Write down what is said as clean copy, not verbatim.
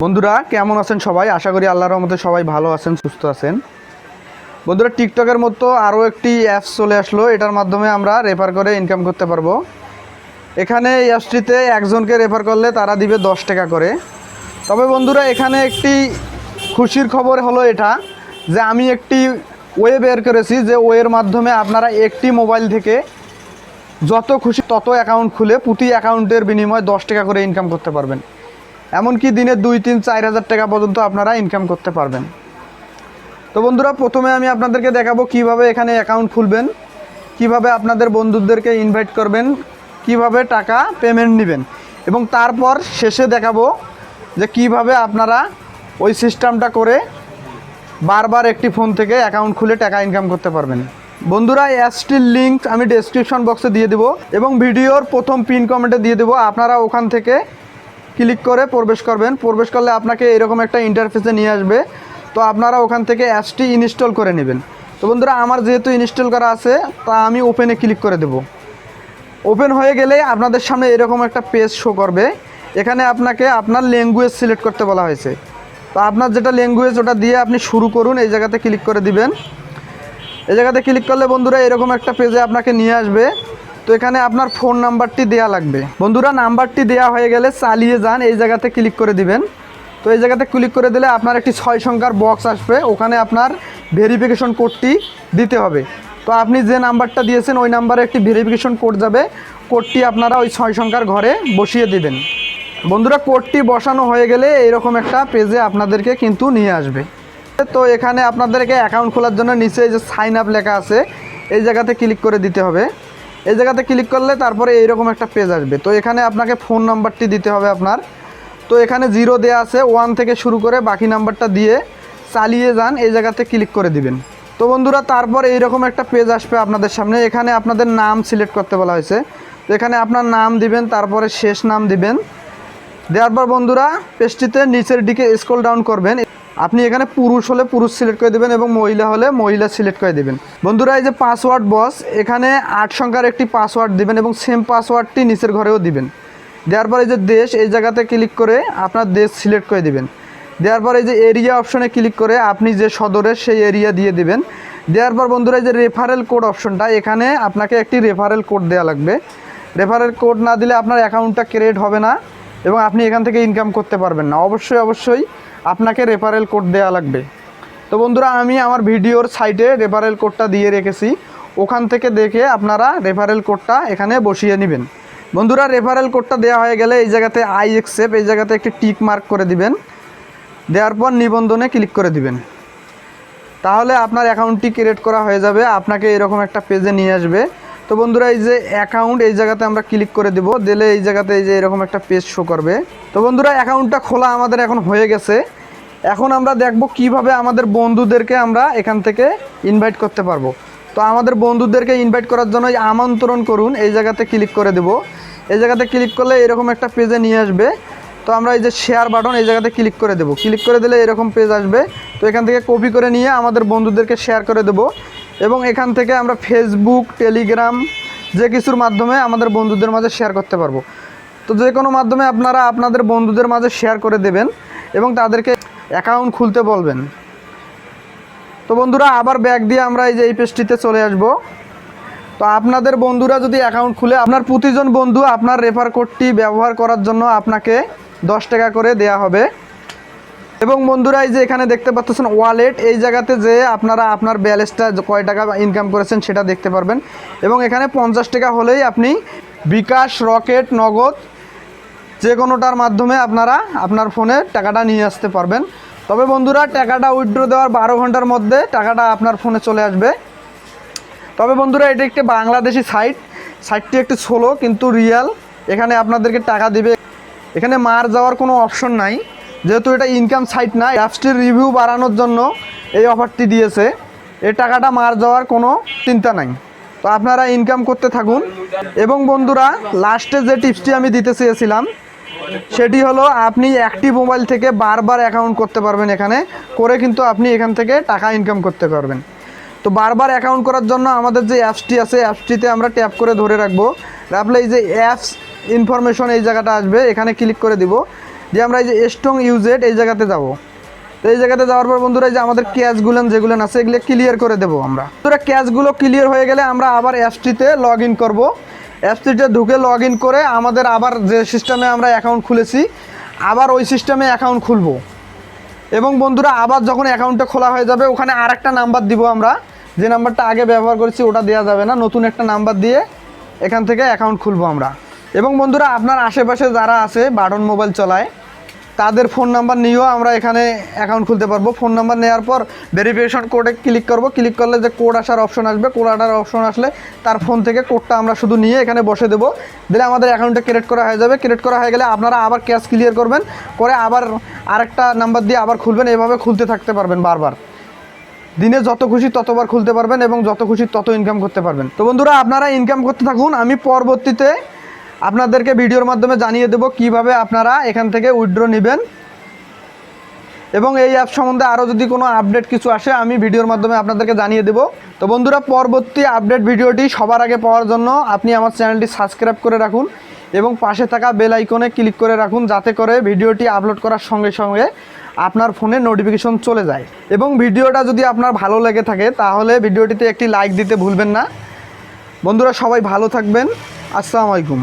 বন্ধুরা কেমন আছেন সবাই? আশা করি আল্লাহর রহমতে সবাই ভালো আছেন, সুস্থ আছেন। বন্ধুরা টিকটকের মতো আরও একটি অ্যাপস চলে আসলো, এটার মাধ্যমে আমরা রেফার করে ইনকাম করতে পারবো। এখানে এই অ্যাপসটিতে একজনকে রেফার করলে তারা দিবে 10 টাকা করে। তবে বন্ধুরা এখানে একটি খুশির খবর হলো এটা যে আমি একটি ওয়ে বের করেছি, যে ওয়ের মাধ্যমে আপনারা একটি মোবাইল থেকে যত খুশি তত অ্যাকাউন্ট খুলে প্রতি অ্যাকাউন্টের বিনিময়ে 10 টাকা করে ইনকাম করতে পারবেন। এমনকি দিনে 2-3-4 হাজার টাকা পর্যন্ত আপনারা ইনকাম করতে পারবেন। তো বন্ধুরা প্রথমে আমি আপনাদেরকে দেখাবো কিভাবে এখানে অ্যাকাউন্ট খুলবেন, কিভাবে আপনাদের বন্ধুদেরকে ইনভাইট করবেন, কিভাবে টাকা পেমেন্ট নেবেন, এবং তারপর শেষে দেখাবো যে কিভাবে আপনারা ওই সিস্টেমটা করে বারবার একটি ফোন থেকে অ্যাকাউন্ট খুলে টাকা ইনকাম করতে পারবেন। বন্ধুরা এই অ্যাপসটির লিঙ্ক আমি ডেসক্রিপশন বক্সে দিয়ে দেবো এবং ভিডিওর প্রথম পিন কমেন্টে দিয়ে দেবো। আপনারা ওখান থেকে ক্লিক করে প্রবেশ করবেন। প্রবেশ করলে আপনাকে এরকম একটা ইন্টারফেসে নিয়ে আসবে। তো আপনারা ওখান থেকে অ্যাপসটি ইনস্টল করে নেবেন। তো বন্ধুরা আমার যেহেতু ইনস্টল করা আছে তা আমি ওপেনে ক্লিক করে দেব। ওপেন হয়ে গেলে আপনাদের সামনে এরকম একটা পেজ শো করবে। এখানে আপনাকে আপনার ল্যাঙ্গুয়েজ সিলেক্ট করতে বলা হয়েছে। তো আপনার যেটা ল্যাঙ্গুয়েজ ওটা দিয়ে আপনি শুরু করুন। এই জায়গাতে ক্লিক করে দিবেন। এই জায়গাতে ক্লিক করলে বন্ধুরা এরকম একটা পেজে আপনাকে নিয়ে আসবে। তো এখানে আপনার ফোন নাম্বারটি দেয়া লাগবে। বন্ধুরা নাম্বারটি দেয়া হয়ে গেলে চালিয়ে যান, এই জায়গাতে ক্লিক করে দিবেন। তো এই জায়গাতে ক্লিক করে দিলে আপনার একটি 6 সংখ্যার বক্স আসবে, ওখানে আপনার ভেরিফিকেশন কোডটি দিতে হবে। তো আপনি যে নাম্বারটা দিয়েছেন ওই নাম্বারে একটি ভেরিফিকেশন কোড যাবে, কোডটি আপনারা ওই 6 সংখ্যার ঘরে বসিয়ে দিবেন। বন্ধুরা কোডটি বসানো হয়ে গেলে এরকম একটা পেজে আপনাদেরকে কিন্তু নিয়ে আসবে। তো এখানে আপনাদেরকে অ্যাকাউন্ট খোলার জন্য নিচে এই যে সাইন আপ লেখা আছে এই জায়গাতে ক্লিক করে দিতে হবে। এই জায়গাতে ক্লিক করলে তারপরে এইরকম একটা পেজ আসবে। তো এখানে আপনাকে ফোন নাম্বারটি দিতে হবে আপনার। তো এখানে 0 দেওয়া আছে, 1 থেকে শুরু করে বাকি নাম্বারটা দিয়ে চালিয়ে যান, এই জায়গাতে ক্লিক করে দিবেন। তো বন্ধুরা তারপর এইরকম একটা পেজ আসবে আপনাদের সামনে। এখানে আপনাদের নাম সিলেক্ট করতে বলা হয়েছে। তো এখানে আপনার নাম দিবেন, তারপরে শেষ নাম দিবেন। দেওয়ার পর বন্ধুরা পেজটিতে নিচের দিকে স্ক্রল ডাউন করবেন। আপনি এখানে পুরুষ হলে পুরুষ সিলেক্ট করে দেবেন এবং মহিলা হলে মহিলা সিলেক্ট করে দেবেন। বন্ধুরা এই যে পাসওয়ার্ড বস, এখানে 8 সংখ্যার একটি পাসওয়ার্ড দিবেন এবং সেম পাসওয়ার্ডটি নিচের ঘরেও দিবেন। দেওয়ার পর এই যে দেশ, এই জায়গাতে ক্লিক করে আপনার দেশ সিলেক্ট করে দিবেন। দেওয়ার পর এই যে এরিয়া অপশনে ক্লিক করে আপনি যে সদরের সেই এরিয়া দিয়ে দিবেন। দেওয়ার পর বন্ধুরা এই যে রেফারেল কোড অপশনটা, এখানে আপনাকে একটি রেফারেল কোড দেওয়া লাগবে। রেফারেল কোড না দিলে আপনার অ্যাকাউন্টটা ক্রিয়েট হবে না এবং আপনি এখান থেকে ইনকাম করতে পারবেন না। অবশ্যই আপনাকে রেফারেল কোড দেওয়া লাগবে। তো বন্ধুরা আমি আমার ভিডিওর সাইটে রেফারেল কোডটা দিয়ে রেখেছি, ওখান থেকে দেখে আপনারা রেফারেল কোডটা এখানে বসিয়ে নেবেন। বন্ধুরা রেফারেল কোডটা দেওয়া হয়ে গেলে এই জায়গাতে আই অ্যাকসেপ্ট, এই জায়গাতে একটি টিক মার্ক করে দিবেন। দেওয়ার পর নিবন্ধনে ক্লিক করে দিবেন। তাহলে আপনার অ্যাকাউন্টটি ক্রিয়েট করা হয়ে যাবে, আপনাকে এরকম একটা পেজে নিয়ে আসবে। তো বন্ধুরা এই যে অ্যাকাউন্ট, এই জায়গাতে আমরা ক্লিক করে দেব। দিলে এই জায়গাতে এই যে এরকম একটা পেজ শো করবে। তো বন্ধুরা অ্যাকাউন্টটা খোলা আমাদের এখন হয়ে গেছে। এখন আমরা দেখব কিভাবে আমাদের বন্ধুদেরকে আমরা এখান থেকে ইনভাইট করতে পারবো। তো আমাদের বন্ধুদেরকে ইনভাইট করার জন্য আমন্ত্রণ করুন, এই জায়গাতে ক্লিক করে দেব। এই জায়গাতে ক্লিক করলে এরকম একটা পেজে নিয়ে আসবে। তো আমরা এই যে শেয়ার বাটন, এই জায়গাতে ক্লিক করে দেব। ক্লিক করে দিলে এরকম পেজ আসবে। তো এখান থেকে কপি করে নিয়ে আমাদের বন্ধুদেরকে শেয়ার করে দেব এবং এখান থেকে আমরা ফেসবুক, টেলিগ্রাম যে কিছুর মাধ্যমে আমাদের বন্ধুদের মাঝে শেয়ার করতে পারবো। তো যে কোনো মাধ্যমে আপনারা আপনাদের বন্ধুদের মাঝে শেয়ার করে দেবেন এবং তাদেরকে অ্যাকাউন্ট খুলতে বলবেন। তো বন্ধুরা আবার ব্যাক দিয়ে আমরা এই যে এই পেজটিতে চলে আসব। তো আপনাদের বন্ধুরা যদি অ্যাকাউন্ট খুলে আপনার প্রতিজন বন্ধু আপনার রেফার কোডটি ব্যবহার করার জন্য আপনাকে 10 টাকা করে দেয়া হবে। এবং বন্ধুরা এই যে এখানে দেখতে পাচ্ছেন ওয়ালেট, এই জায়গাতে যে আপনারা আপনার ব্যালেন্সটা কয় টাকা ইনকাম করেছেন সেটা দেখতে পারবেন। এবং এখানে 50 টাকা হলেই আপনি বিকাশ, রকেট, নগদ যে কোনোটার মাধ্যমে আপনারা আপনার ফোনে টাকাটা নিয়ে আসতে পারবেন। তবে বন্ধুরা টাকাটা উইথড্র দেওয়ার 12 ঘন্টার মধ্যে টাকাটা আপনার ফোনে চলে আসবে। তবে বন্ধুরা এটি একটি বাংলাদেশি সাইটটি একটু স্লো কিন্তু রিয়েল। এখানে আপনাদেরকে টাকা দিবে, এখানে মার যাওয়ার কোনো অপশন নাই, যেহেতু এটা ইনকাম সাইট না। অ্যাপসটির রিভিউ বাড়ানোর জন্য এই অফারটি দিয়েছে। এই টাকাটা মার যাওয়ার কোনো চিন্তা নাই। তো আপনারা ইনকাম করতে থাকুন। এবং বন্ধুরা লাস্টে যে টিপসটি আমি দিতে চেয়েছিলাম সেটি হলো আপনি একটি মোবাইল থেকে বারবার অ্যাকাউন্ট করতে পারবেন। এখানে করে কিন্তু আপনি এখান থেকে টাকা ইনকাম করতে পারবেন। তো বারবার অ্যাকাউন্ট করার জন্য আমাদের যে অ্যাপসটি আছে, অ্যাপসটিতে আমরা ট্যাপ করে ধরে রাখবো। রাখলে এই যে অ্যাপস ইনফরমেশন এই জায়গাটা আসবে, এখানে ক্লিক করে দিব। দিয়ে আমরা এই যে স্ট্রং ইউজেড এই জায়গাতে যাব। তো এই জায়গাতে যাওয়ার পর বন্ধুরা এই যে আমাদের ক্যাশগুলো যেগুলো আছে এগুলো ক্লিয়ার করে দেবো আমরা। বন্ধুরা ক্যাশগুলো ক্লিয়ার হয়ে গেলে আমরা আবার অ্যাপসটিতে লগ ইন করবো। অ্যাপসটিতে ঢুকে লগ ইন করে আমাদের আবার যে সিস্টেমে আমরা অ্যাকাউন্ট খুলেছি আবার ওই সিস্টেমে অ্যাকাউন্ট খুলবো। এবং বন্ধুরা আবার যখন অ্যাকাউন্টটা খোলা হয়ে যাবে ওখানে আর একটা নাম্বার দিব আমরা, যে নাম্বারটা আগে ব্যবহার করেছি ওটা দেওয়া যাবে না, নতুন একটা নাম্বার দিয়ে এখান থেকে অ্যাকাউন্ট খুলবো আমরা। এবং বন্ধুরা আপনার আশেপাশে যারা আছে বাটন মোবাইল চলায় তাদের ফোন নাম্বার নিয়েও আমরা এখানে অ্যাকাউন্ট খুলতে পারবো। ফোন নাম্বার নেওয়ার পর ভেরিফিকেশন কোডে ক্লিক করব, ক্লিক করলে যে কোড আসার অপশন আসবে, কোড আসার অপশন আসলে তার ফোন থেকে কোডটা আমরা শুধু নিয়ে এখানে বসে দেবো, দিলে আমাদের অ্যাকাউন্টটা ক্রিয়েট করা হয়ে যাবে। ক্রিয়েট করা হয়ে গেলে আপনারা আবার ক্যাশ ক্লিয়ার করবেন, করে আবার আরেকটা নাম্বার দিয়ে আবার খুলবেন, এভাবে খুলতে থাকতে পারবেন বারবার। দিনে যত খুশি ততবার খুলতে পারবেন এবং যত খুশি তত ইনকাম করতে পারবেন। তো বন্ধুরা আপনারা ইনকাম করতে থাকুন, আমি পরবর্তীতে আপনাদেরকে ভিডিওর মাধ্যমে জানিয়ে দেবো কিভাবে আপনারা এখান থেকে উইথড্র নেবেন। এবং এই অ্যাপ সম্বন্ধে আরও যদি কোনো আপডেট কিছু আসে আমি ভিডিওর মাধ্যমে আপনাদেরকে জানিয়ে দেব। তো বন্ধুরা পরবর্তী আপডেট ভিডিওটি সবার আগে পাওয়ার জন্য আপনি আমার চ্যানেলটি সাবস্ক্রাইব করে রাখুন এবং পাশে থাকা বেল আইকনে ক্লিক করে রাখুন, যাতে করে ভিডিওটি আপলোড করার সঙ্গে সঙ্গে আপনার ফোনে নোটিফিকেশন চলে যায়। এবং ভিডিওটা যদি আপনার ভালো লেগে থাকে তাহলে ভিডিওটিতে একটি লাইক দিতে ভুলবেন না। বন্ধুরা সবাই ভালো থাকবেন, আসসালামু আলাইকুম।